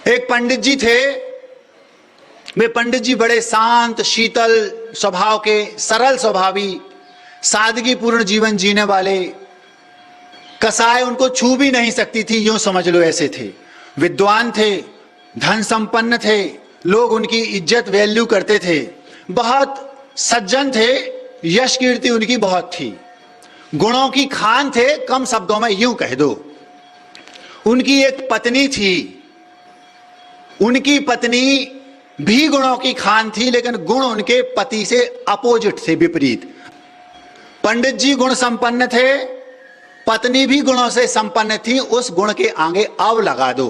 एक पंडित जी थे। वे पंडित जी बड़े शांत शीतल स्वभाव के, सरल स्वभावी, सादगीपूर्ण जीवन जीने वाले, कसाय उनको छू भी नहीं सकती थी, यूं समझ लो ऐसे थे। विद्वान थे, धन संपन्न थे, लोग उनकी इज्जत वैल्यू करते थे, बहुत सज्जन थे, यश कीर्ति उनकी बहुत थी, गुणों की खान थे, कम शब्दों में यूं कह दो। उनकी एक पत्नी थी, उनकी पत्नी भी गुणों की खान थी, लेकिन गुण उनके पति से अपोजिट थे, विपरीत। पंडित जी गुण संपन्न थे, पत्नी भी गुणों से संपन्न थी, उस गुण के आगे अव लगा दो।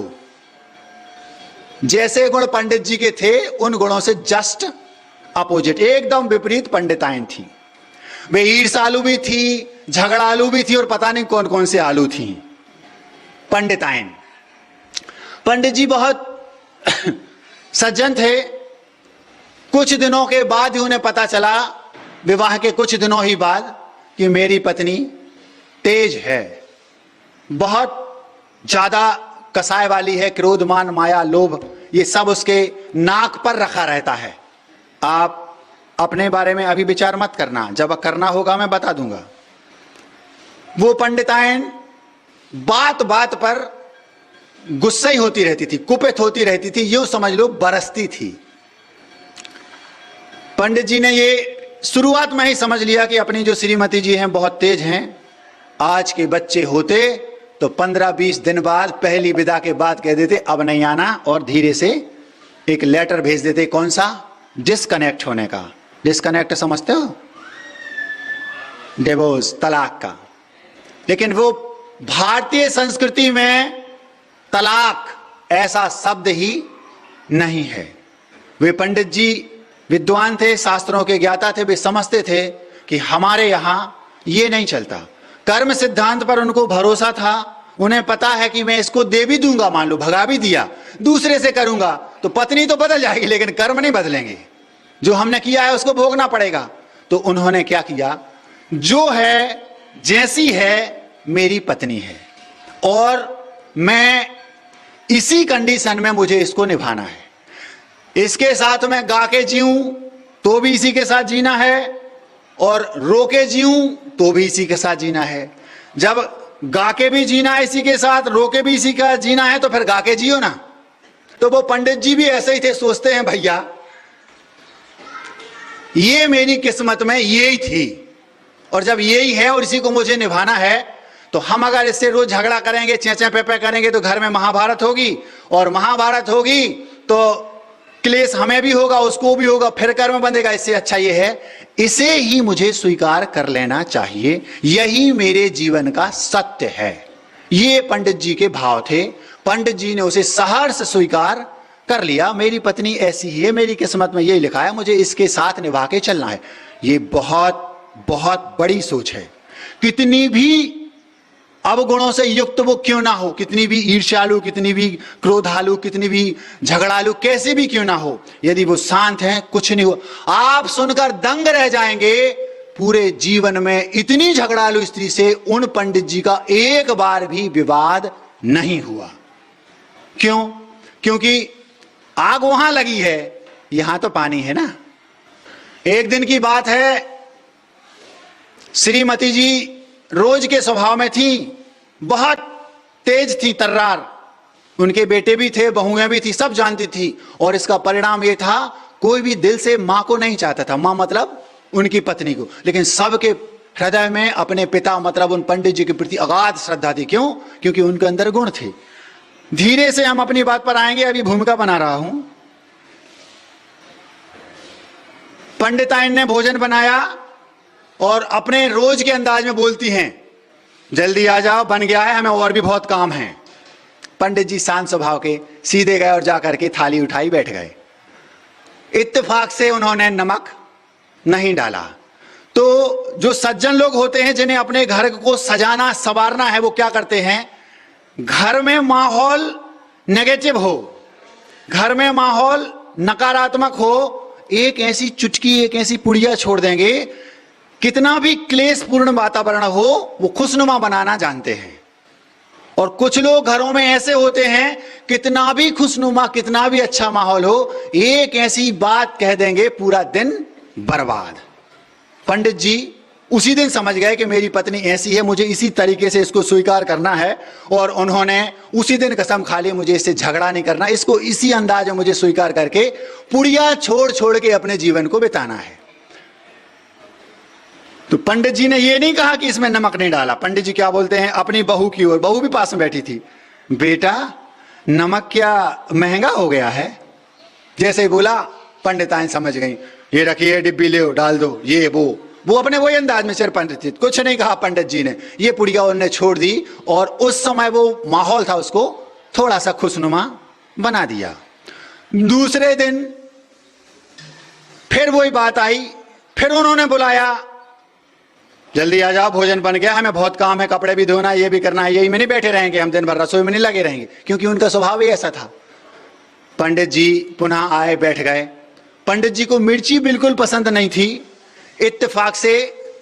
जैसे गुण पंडित जी के थे, उन गुणों से जस्ट अपोजिट, एकदम विपरीत पंडिताइन थी। वे ईर्ष्यालु भी थी, झगड़ालू भी थी, और पता नहीं कौन कौन से आलू थी पंडिताइन। पंडित जी बहुत सज्जन थे। कुछ दिनों के बाद ही उन्हें पता चला, विवाह के कुछ दिनों ही बाद, कि मेरी पत्नी तेज है, बहुत ज्यादा कसाय वाली है, क्रोध मान माया लोभ ये सब उसके नाक पर रखा रहता है। आप अपने बारे में अभी विचार मत करना, जब करना होगा मैं बता दूंगा। वो पंडिताइन बात बात पर गुस्से ही होती रहती थी, कुपित होती रहती थी, यूं समझ लो बरसती थी। पंडित जी ने ये शुरुआत में ही समझ लिया कि अपनी जो श्रीमती जी हैं बहुत तेज हैं। आज के बच्चे होते तो 15-20 दिन बाद, पहली विदा के बाद कह देते अब नहीं आना, और धीरे से एक लेटर भेज देते। कौन सा? डिस्कनेक्ट होने का। डिस्कनेक्ट समझते हो? डिवोर्स, तलाक का। लेकिन वो भारतीय संस्कृति में तलाक ऐसा शब्द ही नहीं है। वे पंडित जी विद्वान थे, शास्त्रों के ज्ञाता थे, वे समझते थे कि हमारे यहां ये नहीं चलता। कर्म सिद्धांत पर उनको भरोसा था। उन्हें पता है कि मैं इसको दे भी दूंगा, मान लो भगा भी दिया, दूसरे से करूंगा तो पत्नी तो बदल जाएगी, लेकिन कर्म नहीं बदलेंगे, जो हमने किया है उसको भोगना पड़ेगा। तो उन्होंने क्या किया, जो है जैसी है मेरी पत्नी है, और मैं इसी कंडीशन में मुझे इसको निभाना है। इसके साथ मैं गा के जीऊं तो भी इसी के साथ जीना है, और रो के जीऊं तो भी इसी के साथ जीना है। जब गा के भी जीना है इसी के साथ, रो के भी इसी का जीना है, तो फिर गा के जियो ना। तो वो पंडित जी भी ऐसे ही थे, सोचते हैं भैया ये मेरी किस्मत में यही थी, और जब यही है और इसी को मुझे निभाना है, तो हम अगर इससे रोज झगड़ा करेंगे, चेंचे पे करेंगे, तो घर में महाभारत होगी, और महाभारत होगी तो क्लेश हमें भी होगा, उसको भी होगा, फिर कर्म बंधेगा। इससे अच्छा ये है, इसे ही मुझे स्वीकार कर लेना चाहिए, यही मेरे जीवन का सत्य है। ये पंडित जी के भाव थे। पंडित जी ने उसे सहर्ष स्वीकार कर लिया। मेरी पत्नी ऐसी ही है, मेरी किस्मत में यही लिखा है, मुझे इसके साथ निभा के चलना है। ये बहुत बहुत बड़ी सोच है। कितनी भी अवगुणों से युक्त वो क्यों ना हो, कितनी भी ईर्ष्यालु, कितनी भी क्रोधालु, कितनी भी झगड़ालु, कैसे भी क्यों ना हो, यदि वो शांत हैं, कुछ नहीं हो। आप सुनकर दंग रह जाएंगे, पूरे जीवन में इतनी झगड़ालु स्त्री से उन पंडित जी का एक बार भी विवाद नहीं हुआ। क्यों? क्योंकि आग वहां लगी है, यहां तो पानी है ना। एक दिन की बात है, श्रीमती जी रोज के स्वभाव में थी, बहुत तेज थी, तर्रार। उनके बेटे भी थे, बहुएं भी थी, सब जानती थी। और इसका परिणाम यह था, कोई भी दिल से मां को नहीं चाहता था, मां मतलब उनकी पत्नी को, लेकिन सबके हृदय में अपने पिता मतलब उन पंडित जी के प्रति अगाध श्रद्धा थी। क्यों? क्योंकि उनके अंदर गुण थे। धीरे से हम अपनी बात पर आएंगे, अभी भूमिका बना रहा हूं। पंडिताइन ने भोजन बनाया और अपने रोज के अंदाज में बोलती हैं, जल्दी आ जाओ, बन गया है, हमें और भी बहुत काम है। पंडित जी शांत स्वभाव के सीधे गए और जाकर के थाली उठाई बैठ गए। इत्तेफाक से उन्होंने नमक नहीं डाला। तो जो सज्जन लोग होते हैं, जिन्हें अपने घर को सजाना संवारना है, वो क्या करते हैं, घर में माहौल नेगेटिव हो, घर में माहौल नकारात्मक हो, एक ऐसी चुटकी, एक ऐसी पुड़िया छोड़ देंगे, कितना भी क्लेशपूर्ण वातावरण हो वो खुशनुमा बनाना जानते हैं। और कुछ लोग घरों में ऐसे होते हैं, कितना भी खुशनुमा, कितना भी अच्छा माहौल हो, एक ऐसी बात कह देंगे, पूरा दिन बर्बाद। पंडित जी उसी दिन समझ गए कि मेरी पत्नी ऐसी है, मुझे इसी तरीके से इसको स्वीकार करना है, और उन्होंने उसी दिन कसम खा ली, मुझे इससे झगड़ा नहीं करना, इसको इसी अंदाज में मुझे स्वीकार करके पुड़िया छोड़ छोड़ के अपने जीवन को बिताना है। तो पंडित जी ने ये नहीं कहा कि इसमें नमक नहीं डाला। पंडित जी क्या बोलते हैं अपनी बहू की ओर, बहू भी पास में बैठी थी, बेटा नमक क्या महंगा हो गया है? जैसे ही बोला पंडिताइन समझ गई, ये रखिए डिब्बी ले डाल दो, ये वो अपने वही अंदाज में सिर पंडित जी, कुछ नहीं कहा पंडित जी ने, ये पुड़िया उन्होंने छोड़ दी, और उस समय वो माहौल था उसको थोड़ा सा खुशनुमा बना दिया। दूसरे दिन फिर वही बात आई, फिर उन्होंने बुलाया, जल्दी आ जाओ भोजन बन गया, हमें बहुत काम है, कपड़े भी धोना, ये भी करना है, यही में नहीं बैठे रहेंगे हम दिन भर, रसोई में नहीं लगे रहेंगे, क्योंकि उनका स्वभाव ही ऐसा था। पंडित जी पुनः आए, बैठ गए। पंडित जी को मिर्ची बिल्कुल पसंद नहीं थी। इत्तेफाक से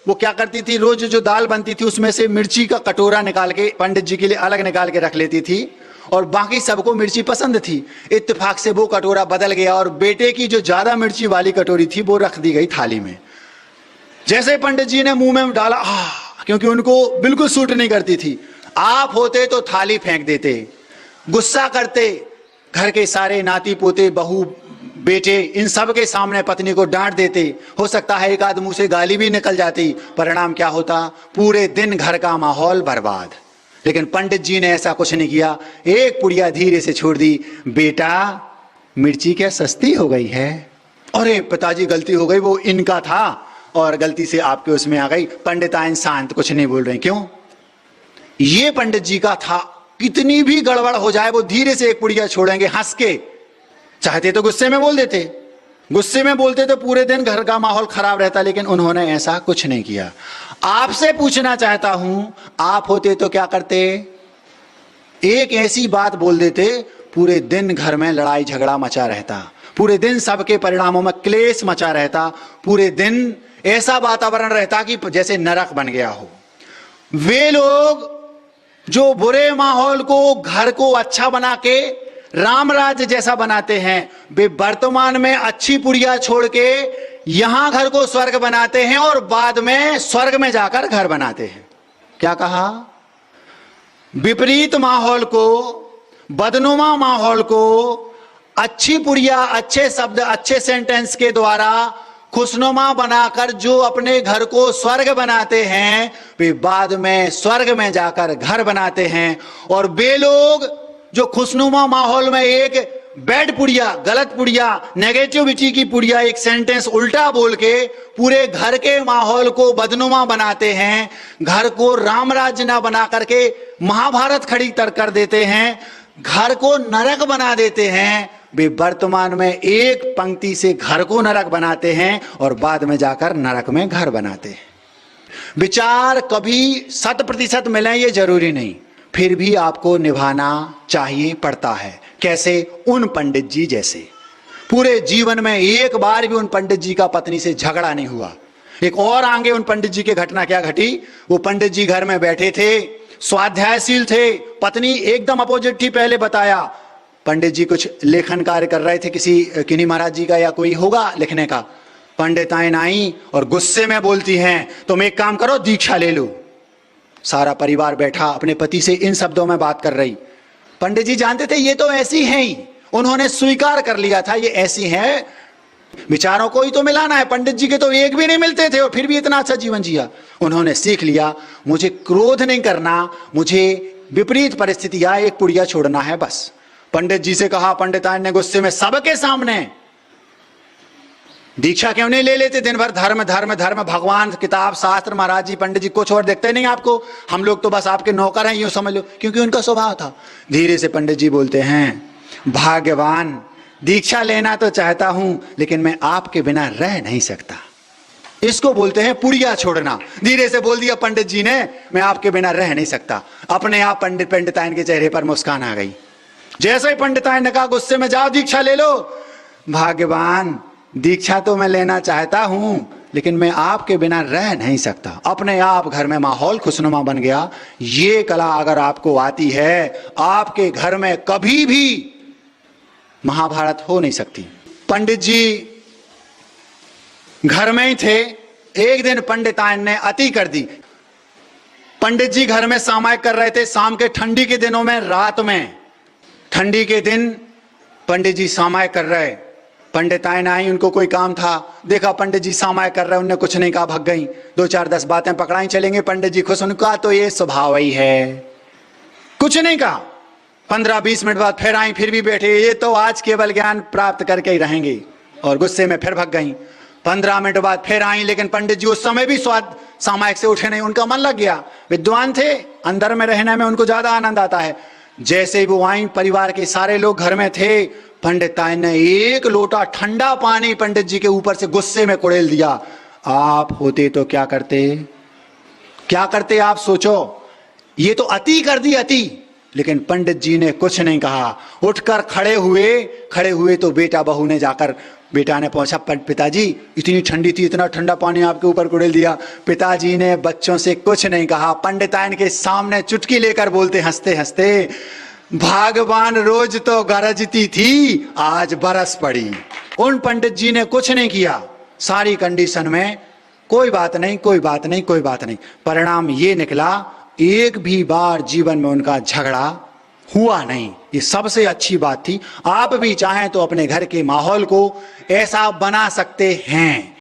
वो क्या करती थी, रोज जो दाल बनती थी उसमें से मिर्ची का कटोरा निकाल के पंडित जी के लिए अलग निकाल के रख लेती थी, और बाकी सबको मिर्ची पसंद थी। इत्तेफाक से वो कटोरा बदल गया, और बेटे की जो ज्यादा मिर्ची वाली कटोरी थी वो रख दी गई थाली में। जैसे पंडित जी ने मुंह में डाला, क्योंकि उनको बिल्कुल सूट नहीं करती थी, आप होते तो थाली फेंक देते, गुस्सा करते, घर के सारे नाती पोते, बहू बेटे, इन सब के सामने पत्नी को डांट देते, हो सकता है एक आध मुंह से गाली भी निकल जाती, परिणाम क्या होता, पूरे दिन घर का माहौल बर्बाद। लेकिन पंडित जी ने ऐसा कुछ नहीं किया, एक पुड़िया धीरे से छोड़ दी, बेटा मिर्ची क्या सस्ती हो गई है? अरे पिताजी गलती हो गई, वो इनका था और गलती से आपके उसमें आ गई। पंडिताइन शांत, कुछ नहीं बोल रहे। क्यों? ये पंडित जी का था, कितनी भी गड़बड़ हो जाए वो धीरे से एक पुड़िया छोड़ेंगे, हंस के। चाहते तो गुस्से में बोल देते, गुस्से में बोलते तो पूरे दिन घर का माहौल खराब रहता, लेकिन उन्होंने ऐसा कुछ नहीं किया। आपसे पूछना चाहता हूं, आप होते तो क्या करते? एक ऐसी बात बोल देते, पूरे दिन घर में लड़ाई झगड़ा मचा रहता, पूरे दिन सबके परिणामों में क्लेश मचा रहता, पूरे दिन ऐसा वातावरण रहता कि जैसे नरक बन गया हो। वे लोग जो बुरे माहौल को, घर को अच्छा बना के राम राज्य जैसा बनाते हैं, वे वर्तमान में अच्छी पुड़िया छोड़ के यहां घर को स्वर्ग बनाते हैं, और बाद में स्वर्ग में जाकर घर बनाते हैं। क्या कहा? विपरीत माहौल को, बदनुमा माहौल को अच्छी पुड़िया, अच्छे शब्द, अच्छे सेंटेंस के द्वारा खुशनुमा बनाकर जो अपने घर को स्वर्ग बनाते हैं, वे बाद में स्वर्ग में जाकर घर बनाते हैं। और वे लोग जो खुशनुमा माहौल में एक बैड पुड़िया, गलत पुड़िया, नेगेटिविटी की पुड़िया, एक सेंटेंस उल्टा बोल के पूरे घर के माहौल को बदनुमा बनाते हैं, घर को राम राज्य ना बना करके महाभारत खड़ी कर देते हैं, घर को नरक बना देते हैं। वे वर्तमान में एक पंक्ति से घर को नरक बनाते हैं और बाद में जाकर नरक में घर बनाते हैं। विचार कभी 100% मिले ये जरूरी नहीं, फिर भी आपको निभाना चाहिए, पड़ता है। कैसे? उन पंडित जी जैसे। पूरे जीवन में एक बार भी उन पंडित जी का पत्नी से झगड़ा नहीं हुआ। एक और आगे उन पंडित जी की घटना क्या घटी, वो पंडित जी घर में बैठे थे, स्वाध्यायशील थे, पत्नी एकदम अपोजिट थी। पहले बताया, पंडित जी कुछ लेखन कार्य कर रहे थे, किन्हीं महाराज जी का या कोई होगा लिखने का। पंडिताइन आई और गुस्से में बोलती हैं, तुम एक काम करो, दीक्षा ले लो। सारा परिवार बैठा, अपने पति से इन शब्दों में बात कर रही। पंडित जी जानते थे ये तो ऐसी हैं ही, उन्होंने स्वीकार कर लिया था ये ऐसी हैं, विचारों को ही तो मिलाना है। पंडित जी के तो एक भी नहीं मिलते थे और फिर भी इतना अच्छा जीवन जिया। उन्होंने सीख लिया, मुझे क्रोध नहीं करना, मुझे विपरीत परिस्थिति आए, एक पुड़िया छोड़ना है बस। पंडित जी से कहा, पंडिताइन ने गुस्से में सबके सामने, दीक्षा क्यों नहीं ले लेते? दिन भर धर्म धर्म धर्म, भगवान, किताब, शास्त्र, महाराज जी, पंडित जी कुछ और देखते नहीं आपको, हम लोग तो बस आपके नौकर हैं, यूं समझ लो, क्योंकि उनका स्वभाव था। धीरे से पंडित जी बोलते हैं, भाग्यवान, दीक्षा लेना तो चाहता हूं लेकिन मैं आपके बिना रह नहीं सकता। इसको बोलते हैं पुड़िया छोड़ना। धीरे से बोल दिया पंडित जी ने, मैं आपके बिना रह नहीं सकता। अपने आप पंडिताइन के चेहरे पर मुस्कान आ गई। जैसे ही पंडिताइन ने कहा, गुस्से में, जाओ दीक्षा ले लो। भाग्यवान, दीक्षा तो मैं लेना चाहता हूं लेकिन मैं आपके बिना रह नहीं सकता। अपने आप घर में माहौल खुशनुमा बन गया। ये कला अगर आपको आती है, आपके घर में कभी भी महाभारत हो नहीं सकती। पंडित जी घर में ही थे, एक दिन पंडिताइन ने अति कर दी। पंडित जी घर में सामायिक कर रहे थे, शाम के ठंडी के दिनों में, रात में, ठंडी के दिन पंडित जी सामायिक कर रहे। पंडिताइन आई, उनको कोई काम था, देखा पंडित जी सामायिक कर रहे, उनने कुछ नहीं कहा, भग गई। 2-4-10 बातें पकड़ाई, चलेंगे। पंडित जी खुश, उनका तो ये स्वभाव ही है, कुछ नहीं कहा। 15-20 मिनट बाद फिर आई, फिर भी बैठे, ये तो आज केवल ज्ञान प्राप्त करके ही रहेंगे, और गुस्से में फिर भग गई। 15 मिनट बाद फिर आई, लेकिन पंडित जी उस समय भी स्वाद सामायिक से उठे नहीं, उनका मन लग गया। विद्वान थे, अंदर में रहने में उनको ज्यादा आनंद आता है। जैसे ही वो आई, परिवार के सारे लोग घर में थे, पंडिताइन ने एक लोटा ठंडा पानी पंडित जी के ऊपर से गुस्से में कुड़ेल दिया। आप होते तो क्या करते, क्या करते आप सोचो। ये तो अति कर दी, अति। लेकिन पंडित जी ने कुछ नहीं कहा, उठकर खड़े हुए तो बेटा बहू ने जाकर, बेटा ने पूछा, पिताजी इतनी ठंडी थी, इतना ठंडा पानी आपके ऊपर कुड़ेल दिया। पिताजी ने बच्चों से कुछ नहीं कहा, पंडिताइन के सामने चुटकी लेकर बोलते हंसते हंसते, भगवान रोज तो गरजती थी, आज बरस पड़ी। उन पंडित जी ने कुछ नहीं किया, सारी कंडीशन में कोई बात नहीं, कोई बात नहीं, कोई बात नहीं। परिणाम ये निकला, एक भी बार जीवन में उनका झगड़ा हुआ नहीं। ये सबसे अच्छी बात थी। आप भी चाहें तो अपने घर के माहौल को ऐसा बना सकते हैं।